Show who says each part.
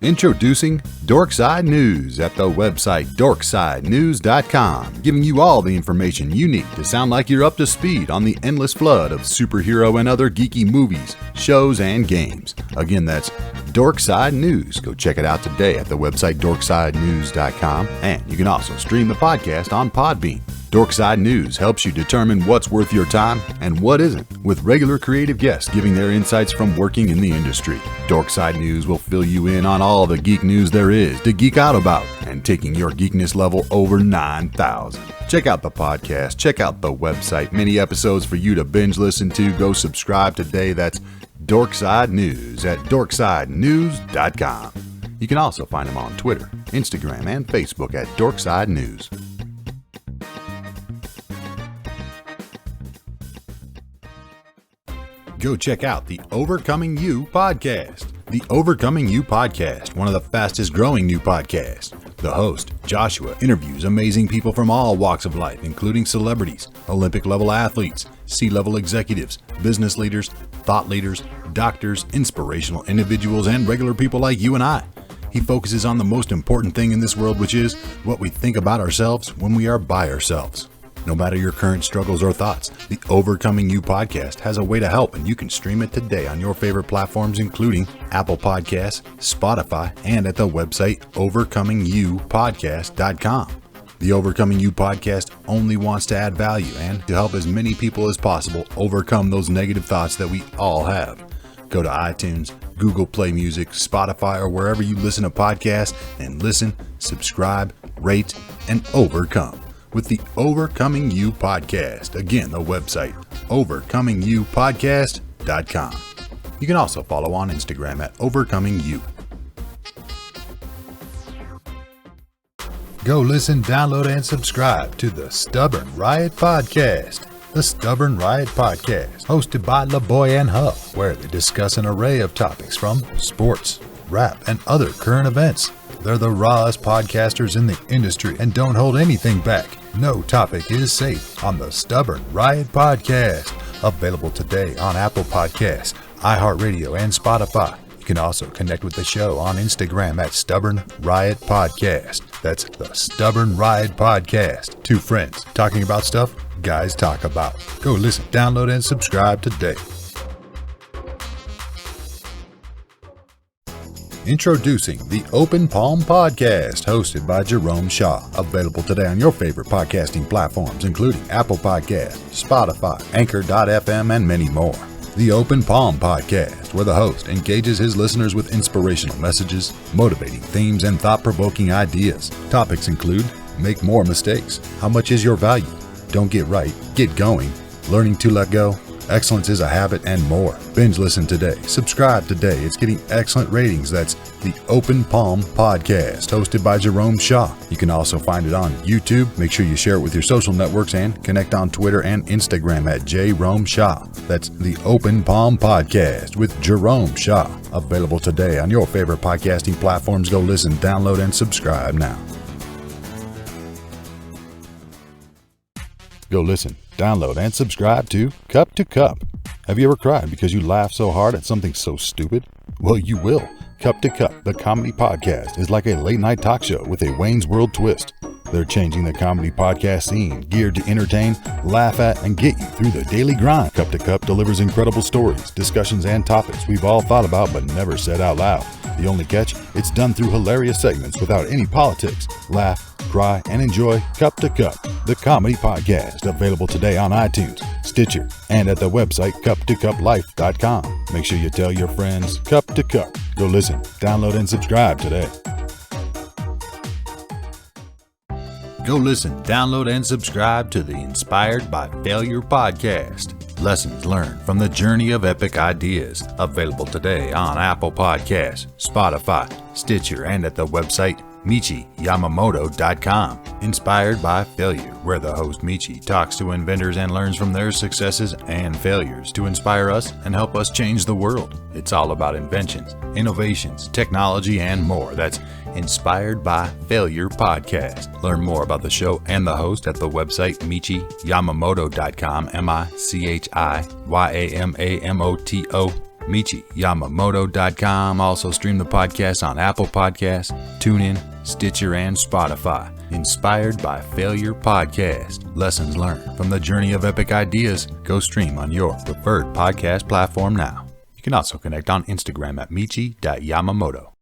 Speaker 1: Introducing Darkside News at the website dorksidenews.com, giving you all the information you need to sound like you're up to speed on the endless flood of superhero and other geeky movies, shows, and games. Again, that's Darkside News. Go check it out today at the website dorksidenews.com, and you can also stream the podcast on Podbean. Darkside News helps you determine what's worth your time and what isn't, with regular creative guests giving their insights from working in the industry. Darkside News will fill you in on all the geek news there is to geek out about and taking your geekness level over 9,000. Check out the podcast, check out the website, many episodes for you to binge listen to. Go subscribe today. That's Darkside News at dorksidenews.com. You can also find them on Twitter, Instagram, and Facebook at Darkside News. Go check out the Overcoming You podcast. The Overcoming You podcast, one of the fastest growing new podcasts. The host, Joshua, interviews amazing people from all walks of life, including celebrities, Olympic level athletes, C-level executives, business leaders, thought leaders, doctors, inspirational individuals, and regular people like you and I. He focuses on the most important thing in this world, which is what we think about ourselves when we are by ourselves. No matter your current struggles or thoughts, the Overcoming You podcast has a way to help, and you can stream it today on your favorite platforms, including Apple Podcasts, Spotify, and at the website overcomingyoupodcast.com. The Overcoming You podcast only wants to add value and to help as many people as possible overcome those negative thoughts that we all have. Go to iTunes, Google Play Music, Spotify, or wherever you listen to podcasts and listen, subscribe, rate, and overcome with the Overcoming You podcast. Again, the website overcomingyoupodcast.com. You can also follow on Instagram at overcomingyou. Go listen, download, and subscribe to the Stubborn Riot podcast. The Stubborn Riot podcast, hosted by LaBoy and Huff, where they discuss an array of topics from sports, rap, and other current events. They're the rawest podcasters in the industry and don't hold anything back. No topic is safe on the Stubborn Riot podcast. Available today on Apple Podcasts, iHeartRadio, and Spotify. You can also connect with the show on Instagram at Stubborn Riot Podcast. That's the Stubborn Riot Podcast. Two friends talking about stuff guys talk about. Go listen, download, and subscribe today. Introducing the Open Palm Podcast, hosted by Jerome Shaw. Available today on your favorite podcasting platforms, including Apple Podcasts, Spotify, Anchor.fm, and many more. The Open Palm Podcast, where the host engages his listeners with inspirational messages, motivating themes, and thought-provoking ideas. Topics include: make more mistakes, how much is your value, don't get right, get going, learning to let go, excellence is a habit, and more. Binge listen today. Subscribe today. It's getting excellent ratings. That's the Open Palm Podcast, hosted by Jerome Shaw. You can also find it on YouTube. Make sure you share it with your social networks and connect on Twitter and Instagram at JRomeShaw. That's the Open Palm Podcast with Jerome Shaw. Available today on your favorite podcasting platforms. Go listen, download, and subscribe now. Go listen, download, and subscribe to Cup to Cup. Have you ever cried because you laughed so hard at something so stupid? Well, you will. Cup to Cup, the comedy podcast, is like a late-night talk show with a Wayne's World twist. They're changing the comedy podcast scene, geared to entertain, laugh at, and get you through the daily grind. Cup to Cup delivers incredible stories, discussions, and topics we've all thought about but never said out loud. The only catch, it's done through hilarious segments without any politics. Laugh, cry, and enjoy Cup to Cup, the comedy podcast, available today on iTunes, Stitcher, and at the website cuptocuplife.com. Make sure you tell your friends Cup to Cup. Go listen, download, and subscribe today. Go listen, download, and subscribe to the Inspired by Failure podcast. Lessons learned from the journey of epic ideas. Available today on Apple Podcasts, Spotify, Stitcher, and at the website MichiYamamoto.com. Inspired by Failure, where the host Michi talks to inventors and learns from their successes and failures to inspire us and help us change the world. It's all about inventions, innovations, technology, and more. That's Inspired by Failure podcast. Learn more about the show and the host at the website MichiYamamoto.com, MichiYamamoto.com. MichiYamamoto.com. Also stream the podcast on Apple Podcasts, TuneIn, Stitcher, and Spotify. Inspired by Failure Podcast. Lessons learned from the journey of epic ideas. Go stream on your preferred podcast platform now. You can also connect on Instagram at Michi.Yamamoto.